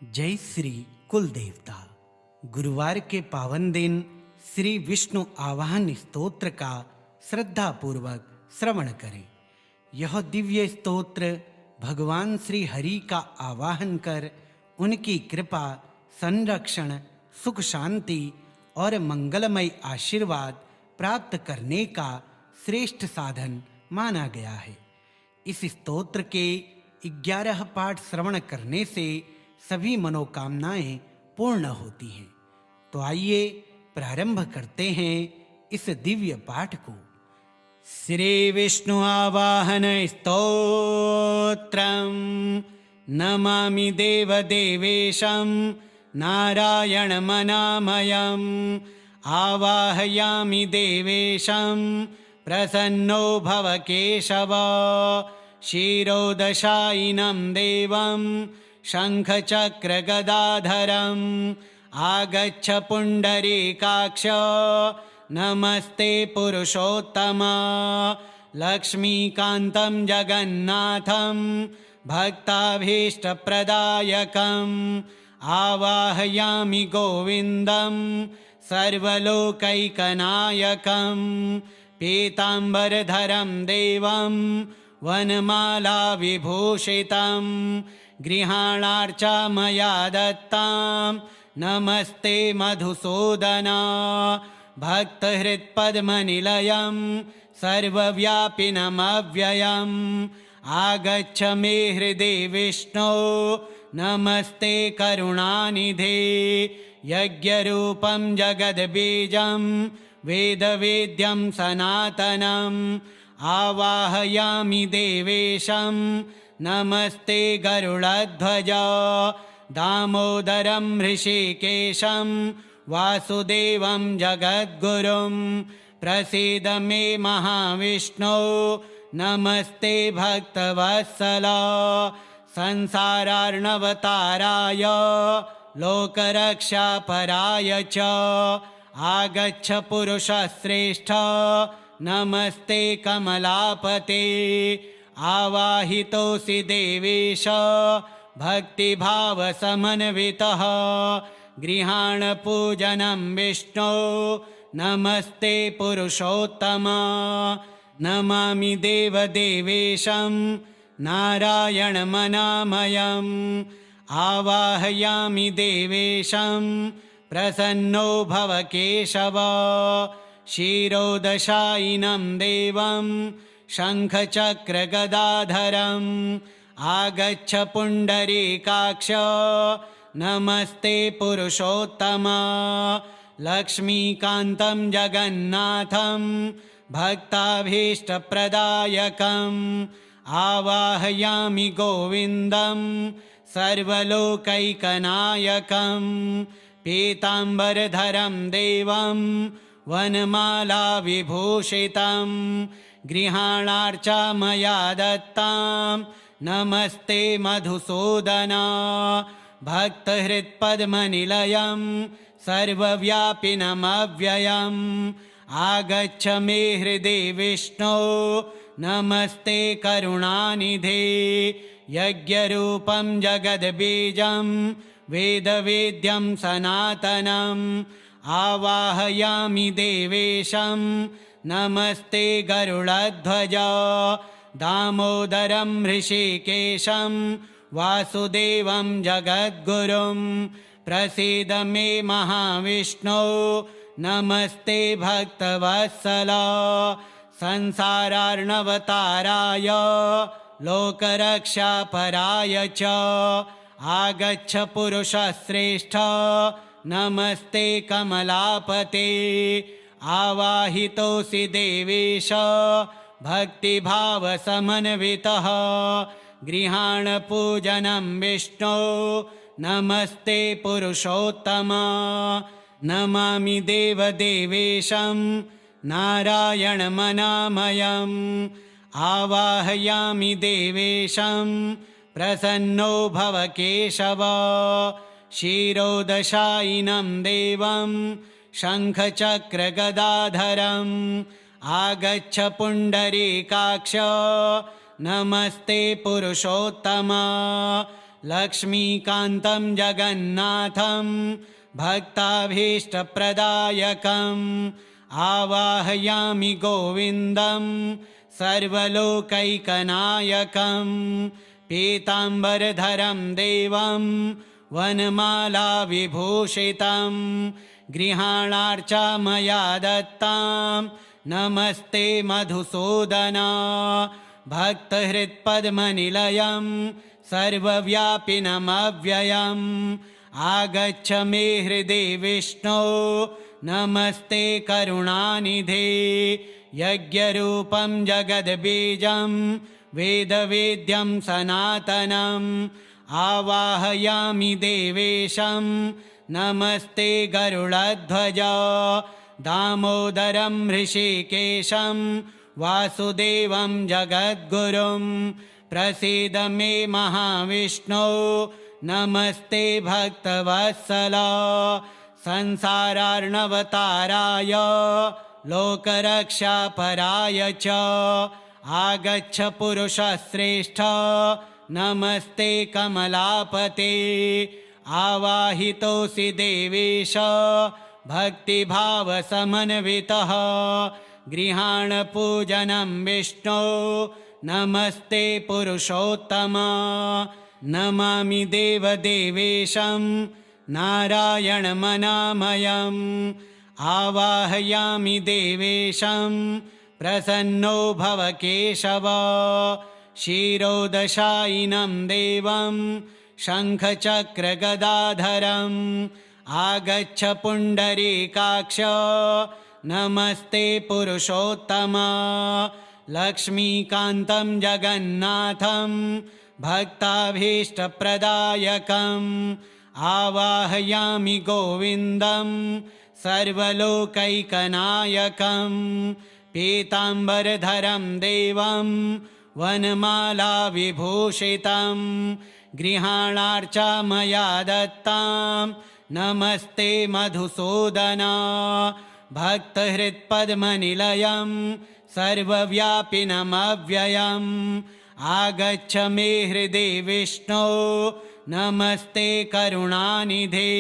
जय श्री कुल देवता। गुरुवार के पावन दिन श्री विष्णु आवाहन स्तोत्र का श्रद्धा पूर्वक श्रवण करें। यह दिव्य स्तोत्र भगवान श्री हरि का आवाहन कर उनकी कृपा, संरक्षण, सुख शांति और मंगलमय आशीर्वाद प्राप्त करने का श्रेष्ठ साधन माना गया है। इस स्तोत्र के 11 पाठ श्रवण करने से सभी मनोकामनाएं पूर्ण होती हैं। तो आइए प्रारंभ करते हैं इस दिव्य पाठ को। श्री विष्णु आवाहन स्तोत्रम नमामि देव देवेशं नारायण मनामयम् आवाहयामि देवेशं प्रसन्नो भव केशव क्षीरोदशायिनं देवं शङ्खचक्रगदाधरम् आगच्छ पुण्डरीकाक्ष नमस्ते पुरुषोत्तम लक्ष्मीकान्तं जगन्नाथं भक्ताभीष्टप्रदायकम् आवाहयामि गोविन्दं सर्वलोकैकनायकं पीताम्बरधरं देवं वनमाला विभूषितं गृहाणार्चा मया दत्तां नमस्ते मधुसूदना भक्तहृत्पद्मनिलयं सर्वव्यापिनमव्ययम् आगच्छ मे हृदि विष्णो नमस्ते करुणानिधे यज्ञरूपं जगद्बीजं वेदवेद्यं सनातनम् आवाहयामि देवेशं नमस्ते गरुडध्वज दामोदरं ऋषिकेशं वासुदेवं जगद्गुरुं प्रसीद मे महाविष्णो नमस्ते भक्तवत्सला संसारार्णवताराय लोकरक्षापराय च आगच्छ पुरुषश्रेष्ठ नमस्ते कमलापते आवाहितोऽसि देवेश भक्तिभावसमन्वितः गृहाण पूजनं विष्णो नमस्ते पुरुषोत्तम नमामि देवदेवेशं नारायणमनामयम् आवाहयामि देवेशं प्रसन्नो भव केशव क्षीरोदशायिनं देवं शङ्खचक्रगदाधरम् आगच्छ पुण्डरीकाक्ष नमस्ते पुरुषोत्तम लक्ष्मीकान्तं जगन्नाथं भक्ताभीष्टप्रदायकम् आवाहयामि गोविन्दं सर्वलोकैकनायकं पीताम्बरधरं देवं वनमाला विभूषितं गृहाणार्चा मया दत्तां नमस्ते मधुसूदना भक्तहृत्पद्मनिलयं सर्वव्यापिनमव्ययम् आगच्छ मे हृदि विष्णो नमस्ते करुणानिधे यज्ञरूपं जगद्बीजं वेदवेद्यं सनातनम् आवाहयामि देवेशं नमस्ते गरुडध्वज दामोदरं ऋषिकेशं वासुदेवं जगद्गुरुं प्रसीद मे महाविष्णो नमस्ते भक्तवत्सला संसारार्णवताराय लोकरक्षापराय च आगच्छ पुरुषश्रेष्ठ नमस्ते कमलापते आवाहितोऽसि देवेश भक्तिभावसमन्वितः गृहाण पूजनं विष्णो नमस्ते पुरुषोत्तम नमामि देवदेवेशं नारायणमनामयम् आवाहयामि देवेशं प्रसन्नो भव केशव क्षीरोदशायिनं देवं शङ्खचक्रगदाधरम् आगच्छ पुण्डरीकाक्ष नमस्ते पुरुषोत्तम लक्ष्मीकान्तं जगन्नाथं भक्ताभीष्टप्रदायकम् आवाहयामि गोविन्दं सर्वलोकैकनायकं पीताम्बरधरं देवं वनमालाविभूषितं गृहाणार्चा मया दत्तां नमस्ते मधुसूदना भक्तहृत्पद्मनिलयं सर्वव्यापिनमव्ययम् आगच्छ मे हृदि विष्णो नमस्ते करुणानिधे यज्ञरूपं जगद्बीजं वेदवेद्यं सनातनम् आवाहयामि देवेशं नमस्ते गरुडध्वज दामोदरं ऋषिकेशं वासुदेवं जगद्गुरुं प्रसीद मे महाविष्णो नमस्ते भक्तवत्सला संसारार्णवताराय लोकरक्षापराय च आगच्छ पुरुषश्रेष्ठ नमस्ते कमलापते आवाहितोऽसि देवेश भक्तिभावसमन्वितः गृहाण पूजनं विष्णो नमस्ते पुरुषोत्तम नमामि देवदेवेशं नारायणमनामयम् आवाहयामि देवेशं प्रसन्नो भव केशव क्षीरोदशायिनं देवं शङ्खचक्रगदाधरम् आगच्छ पुण्डरीकाक्ष नमस्ते पुरुषोत्तम लक्ष्मीकान्तं जगन्नाथं भक्ताभीष्टप्रदायकम् आवाहयामि गोविन्दं सर्वलोकैकनायकं पीताम्बरधरं देवं वनमालाविभूषितं गृहाणार्चा मया दत्तां नमस्ते मधुसूदना भक्तहृत्पद्मनिलयं सर्वव्यापिनमव्ययम् आगच्छ मे हृदि विष्णो नमस्ते करुणानिधे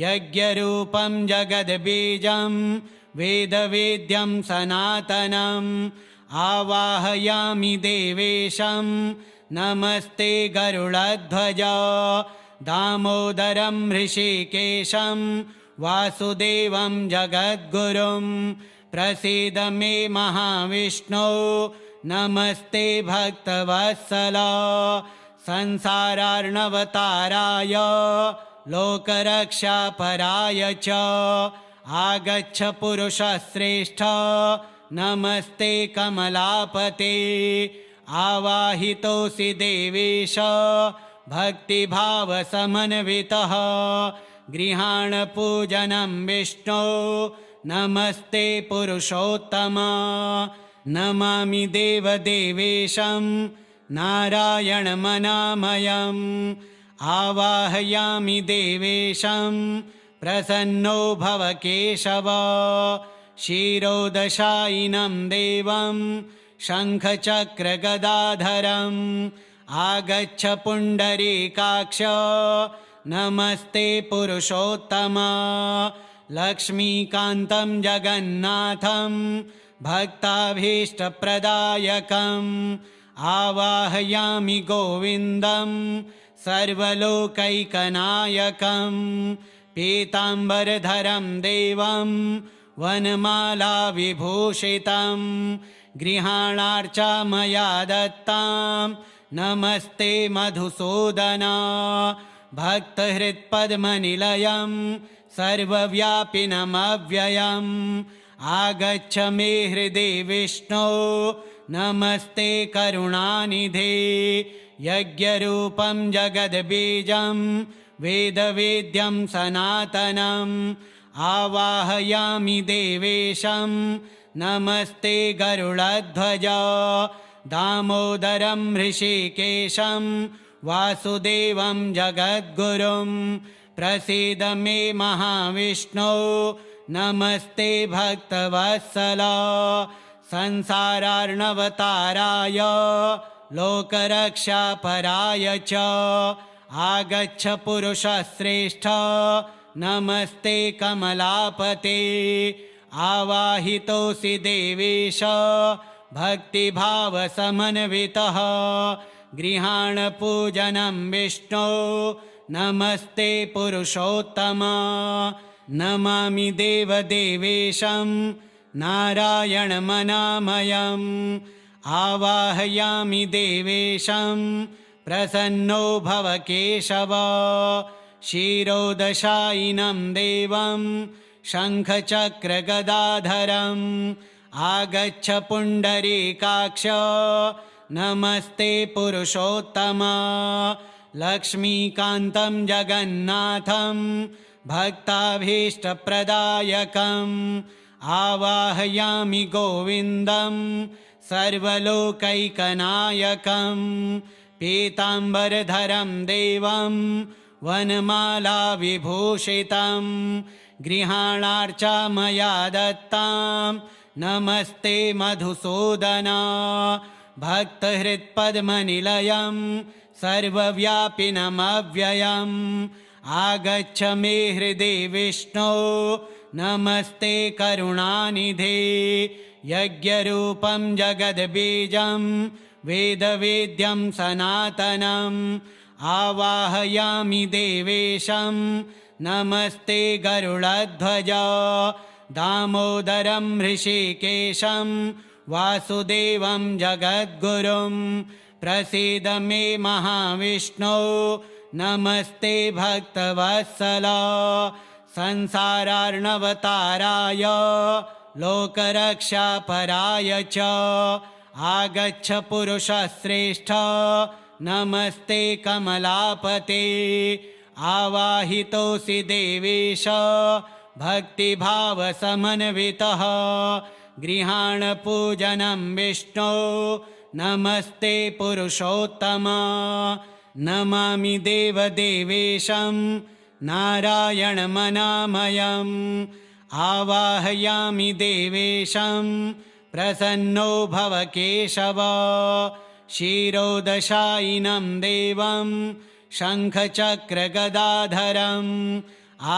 यज्ञरूपं जगद्बीजं वेदवेद्यं सनातनम् आवाहयामि देवेशं नमस्ते गरुडध्वज दामोदरं ऋषिकेशं वासुदेवं जगद्गुरुं प्रसीद मे महाविष्णो नमस्ते भक्तवत्सला संसारार्णवताराय लोकरक्षापराय च आगच्छ पुरुषश्रेष्ठ नमस्ते कमलापते आवाहितोऽसि देवेश भक्तिभावसमन्वितः गृहाण पूजनं विष्णो नमस्ते पुरुषोत्तम नमामि देवदेवेशं नारायणमनामयम् आवाहयामि देवेशं प्रसन्नो भव केशव क्षीरोदशायिनं देवं शङ्खचक्रगदाधरम् आगच्छ पुण्डरीकाक्ष नमस्ते पुरुषोत्तम लक्ष्मीकान्तं जगन्नाथं भक्ताभीष्टप्रदायकम् आवाहयामि गोविन्दं सर्वलोकैकनायकं पीताम्बरधरं देवं वनमालाविभूषितं गृहाणार्चा मया दत्तां नमस्ते मधुसूदना भक्तहृत्पद्मनिलयं सर्वव्यापिनमव्ययम् आगच्छ मे हृदि विष्णो नमस्ते करुणानिधे यज्ञरूपं जगद्बीजं वेदवेद्यं सनातनम् आवाहयामि देवेशं नमस्ते गरुडध्वज दामोदरं ऋषिकेशं वासुदेवं जगद्गुरुं प्रसीद मे महाविष्णो नमस्ते भक्तवत्सला संसारार्णवताराय लोकरक्षापराय च आगच्छ पुरुषश्रेष्ठ नमस्ते कमलापते आवाहितोऽसि देवेश भक्तिभावसमन्वितः गृहाण पूजनं विष्णो नमस्ते पुरुषोत्तम नमामि देवदेवेशं नारायणमनामयम् आवाहयामि देवेशं प्रसन्नो भव केशव क्षीरोदशायिनं देवं शङ्खचक्रगदाधरम् आगच्छ पुण्डरीकाक्ष नमस्ते पुरुषोत्तम लक्ष्मीकान्तं जगन्नाथं भक्ताभीष्टप्रदायकम् आवाहयामि गोविन्दं सर्वलोकैकनायकं पीताम्बरधरं देवं वनमालाविभूषितं गृहाणार्चा मया दत्तां नमस्ते मधुसूदन भक्तहृत्पद्मनिलयं सर्वव्यापिनमव्ययम् आगच्छ मे हृदि विष्णो नमस्ते करुणानिधे यज्ञरूपं जगद्बीजं वेदवेद्यं सनातनम् आवाहयामि देवेशं नमस्ते गरुडध्वज दामोदरं ऋषिकेशं वासुदेवं जगद्गुरुं प्रसीद मे महाविष्णो नमस्ते भक्तवत्सला संसारार्णवताराय लोकरक्षापराय च आगच्छ पुरुषश्रेष्ठ नमस्ते कमलापते आवाहितोऽसि देवेश भक्तिभावसमन्वितः गृहाण पूजनं विष्णो नमस्ते पुरुषोत्तम नमामि देवदेवेशं नारायणमनामयम् आवाहयामि देवेशं प्रसन्नो भव केशव क्षीरोदशायिनं देवं शङ्खचक्रगदाधरम्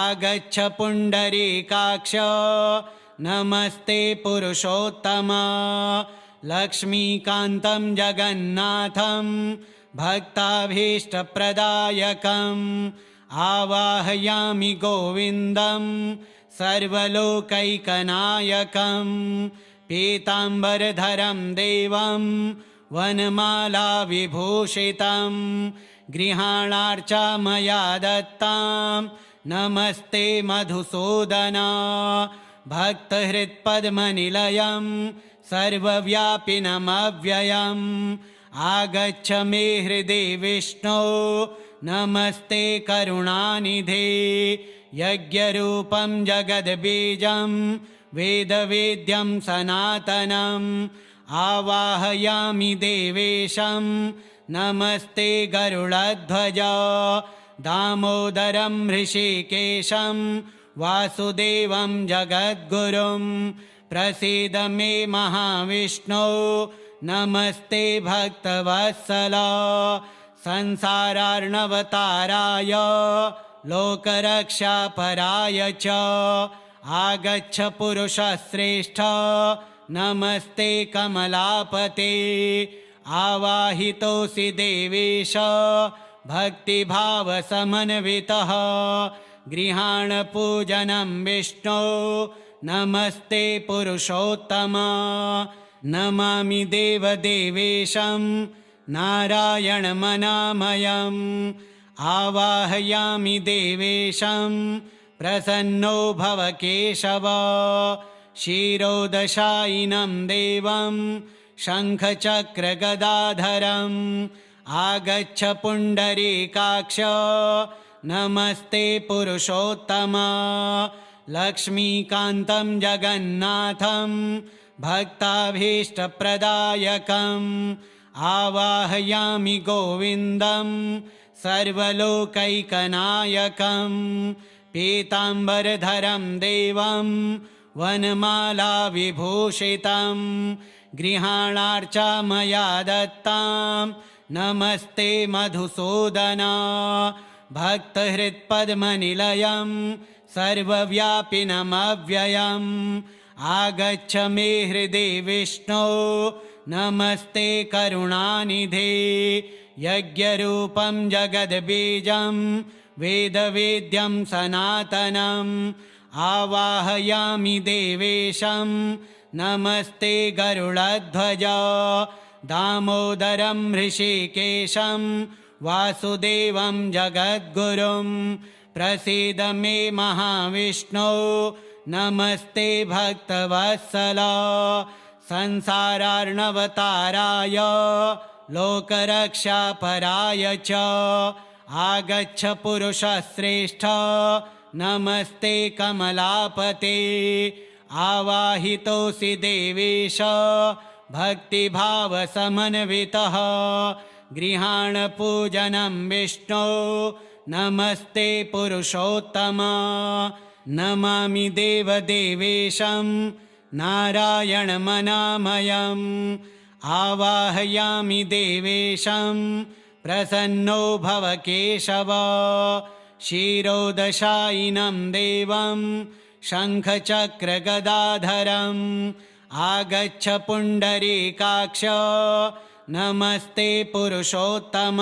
आगच्छ पुण्डरीकाक्ष नमस्ते पुरुषोत्तम लक्ष्मीकान्तं जगन्नाथं भक्ताभीष्टप्रदायकम् आवाहयामि गोविन्दं सर्वलोकैकनायकं पीताम्बरधरं देवं वनमालाविभूषितं गृहाणार्चा मया दत्तां नमस्ते मधुसूदन भक्तहृत्पद्मनिलयं सर्वव्यापिनमव्ययम् आगच्छ मे हृदि विष्णो नमस्ते करुणानिधे यज्ञरूपं जगद्बीजं वेदवेद्यं सनातनम् आवाहयामि देवेशं नमस्ते गरुडध्वज दामोदरं ऋषिकेशं वासुदेवं जगद्गुरुं प्रसीद मे महाविष्णो नमस्ते भक्तवत्सला संसारार्णवताराय लोकरक्षापराय च आगच्छ पुरुषश्रेष्ठ नमस्ते कमलापते आवाहितोऽसि देवेश भक्तिभावसमन्वितः गृहाण पूजनं विष्णो नमस्ते पुरुषोत्तम नमामि देवदेवेशं नारायणमनामयम् आवाहयामि देवेशं प्रसन्नो भव केशव क्षीरोदशायिनं देवं शङ्खचक्रगदाधरम् आगच्छ पुण्डरीकाक्ष नमस्ते पुरुषोत्तम लक्ष्मीकान्तं जगन्नाथं भक्ताभीष्टप्रदायकम् आवाहयामि गोविन्दं सर्वलोकैकनायकं पीताम्बरधरं देवं वनमालाविभूषितं गृहाणार्चा मया दत्तां नमस्ते मधुसूदन। भक्तहृत्पद्मनिलयं सर्वव्यापिनमव्ययम् आगच्छ मे हृदि विष्णो नमस्ते करुणानिधे। यज्ञरूपं जगद्बीजं वेदवेद्यं सनातनम् आवाहयामि देवेशं नमस्ते गरुडध्वज। दामोदरं ऋषिकेशं वासुदेवं जगद्गुरुं प्रसीद मे महाविष्णो नमस्ते भक्तवत्सल। संसारार्णवताराय लोकरक्षापराय च आगच्छ पुरुषश्रेष्ठ नमस्ते कमलापते। आवाहितोऽसि देवेश भक्तिभावसमन्वितः गृहाणपूजनं विष्णो नमस्ते पुरुषोत्तम। नमामि देवदेवेशं नारायणमनामयम् आवाहयामि देवेशं प्रसन्नो भव केशव। क्षीरोदशायिनं देवं शङ्खचक्रगदाधरम् आगच्छ पुण्डरीकाक्ष नमस्ते पुरुषोत्तम।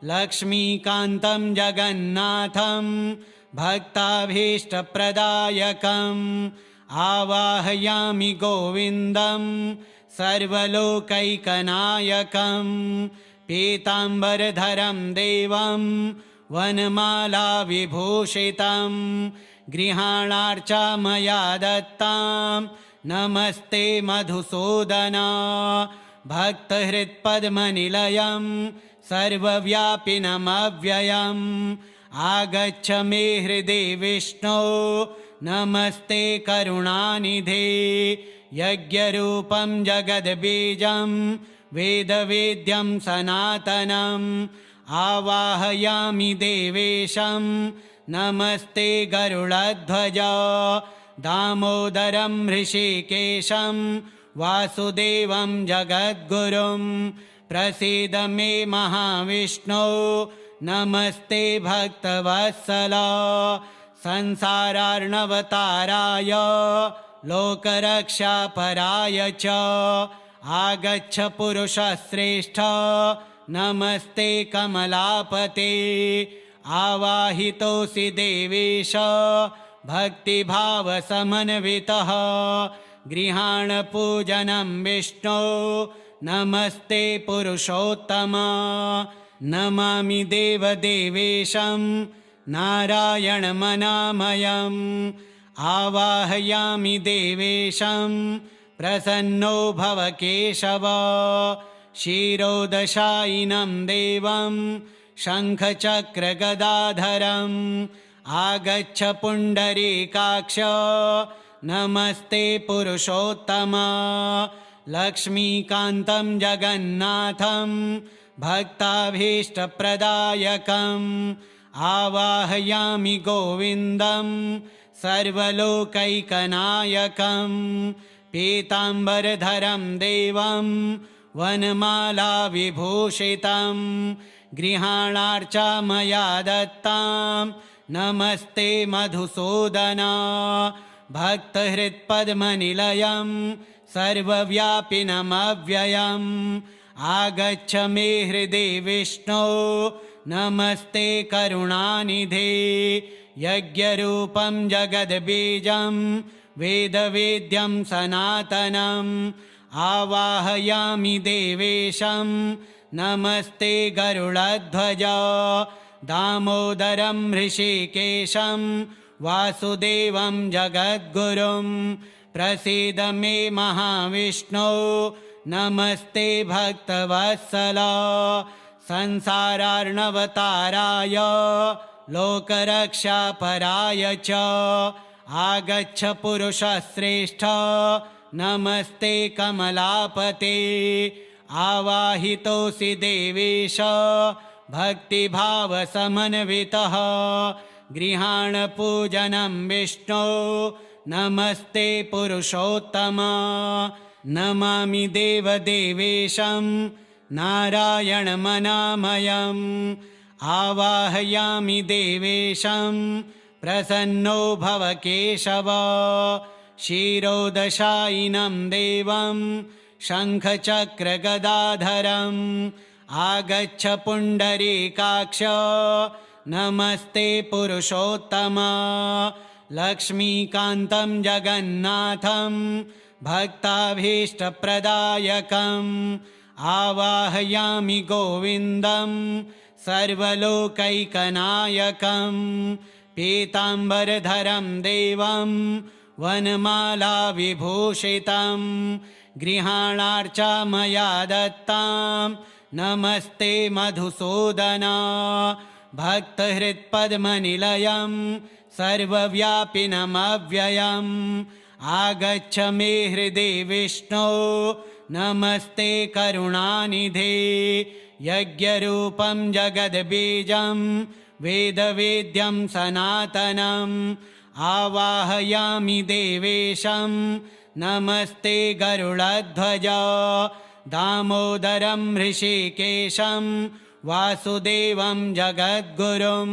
लक्ष्मीकान्तं जगन्नाथं भक्ताभीष्टप्रदायकम् आवाहयामि गोविन्दं सर्वलोकैकनायकं। पीताम्बरधरं देवं वनमालाविभूषितं गृहाणार्चा मया दत्तां नमस्ते मधुसूदन। भक्तहृत्पद्मनिलयं सर्वव्यापिनमव्ययम् आगच्छ मे हृदि विष्णो नमस्ते करुणानिधे। यज्ञरूपं जगद्बीजं वेदवेद्यं सनातनम् आवाहयामि देवेशं नमस्ते गरुडध्वज। दामोदरं ऋषिकेशं वासुदेवं जगद्गुरुं प्रसीद मे महाविष्णो नमस्ते भक्तवत्सल। संसारार्णवताराय लोकरक्षापराय च आगच्छ पुरुषश्रेष्ठ नमस्ते कमलापते। आवाहितोऽसि देवेश भक्तिभावसमन्वितः गृहाणपूजनं विष्णो नमस्ते पुरुषोत्तम। नमामि देवदेवेशं नारायणमनामयम् आवाहयामि देवेशं प्रसन्नो भव केशव। क्षीरोदशायिनं देवं शङ्खचक्रगदाधरम् आगच्छ पुण्डरीकाक्ष नमस्ते पुरुषोत्तम। लक्ष्मीकान्तं जगन्नाथं भक्ताभीष्टप्रदायकम् आवाहयामि गोविन्दं सर्वलोकैकनायकं। पीताम्बरधरं देवं वनमालाविभूषितं गृहाणार्चा मया दत्तां नमस्ते मधुसूदन। भक्तहृत्पद्मनिलयं सर्वव्यापिनमव्ययम् आगच्छ मे हृदि विष्णो नमस्ते करुणानिधे। यज्ञरूपं जगद्बीजं वेदवेद्यं सनातनम् आवाहयामि देवेशं नमस्ते गरुडध्वज। दामोदरं ऋषिकेशं वासुदेवं जगद्गुरुं प्रसीद मे महाविष्णो नमस्ते भक्तवत्सल। संसारार्णवताराय लोकरक्षापराय च आगच्छ पुरुषश्रेष्ठ नमस्ते कमलापते। आवाहितोऽसि देवेश भक्तिभावसमन्वितः गृहाणपूजनं विष्णो नमस्ते पुरुषोत्तम। नमामि देवदेवेशं नारायणमनामयम् आवाहयामि देवेशं प्रसन्नो भव केशव क्षीरोदशायिनं देवं शङ्खचक्रगदाधरम् आगच्छ पुण्डरीकाक्ष नमस्ते पुरुषोत्तमा लक्ष्मीकान्तं जगन्नाथं भक्ताभीष्टप्रदायकम् आवाहयामि गोविन्दं सर्वलोकैकनायकं पीताम्बरधरं देवं वनमालाविभूषितं गृहाणार्चा मया दत्तां नमस्ते मधुसूदना भक्तहृत्पद्मनिलयं सर्वव्यापिनमव्ययम् आगच्छ मे हृदि विष्णो नमस्ते करुणानिधे यज्ञरूपं जगद्बीजं वेदवेद्यं सनातनम् आवाहयामि देवेशं नमस्ते गरुडध्वज दामोदरं ऋषिकेशं वासुदेवं जगद्गुरुं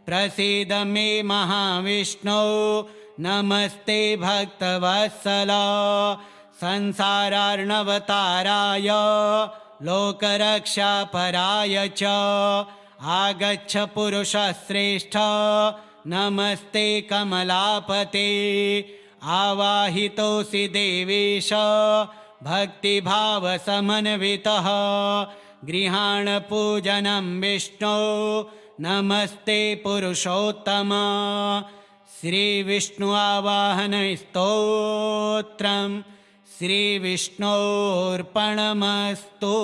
प्रसीद मे महाविष्णो नमस्ते भक्तवत्सला संसारार्णवताराय लोकरक्षापराय च आगच्छ पुरुषश्रेष्ठ नमस्ते कमलापते आवाहितोऽसि देवेश भक्तिभावसमन्वितः गृहाण पूजनं विष्णो नमस्ते पुरुषोत्तमा श्रीविष्णु आवाहन स्तोत्रम् श्रीविष्णोर्पणमस्तु।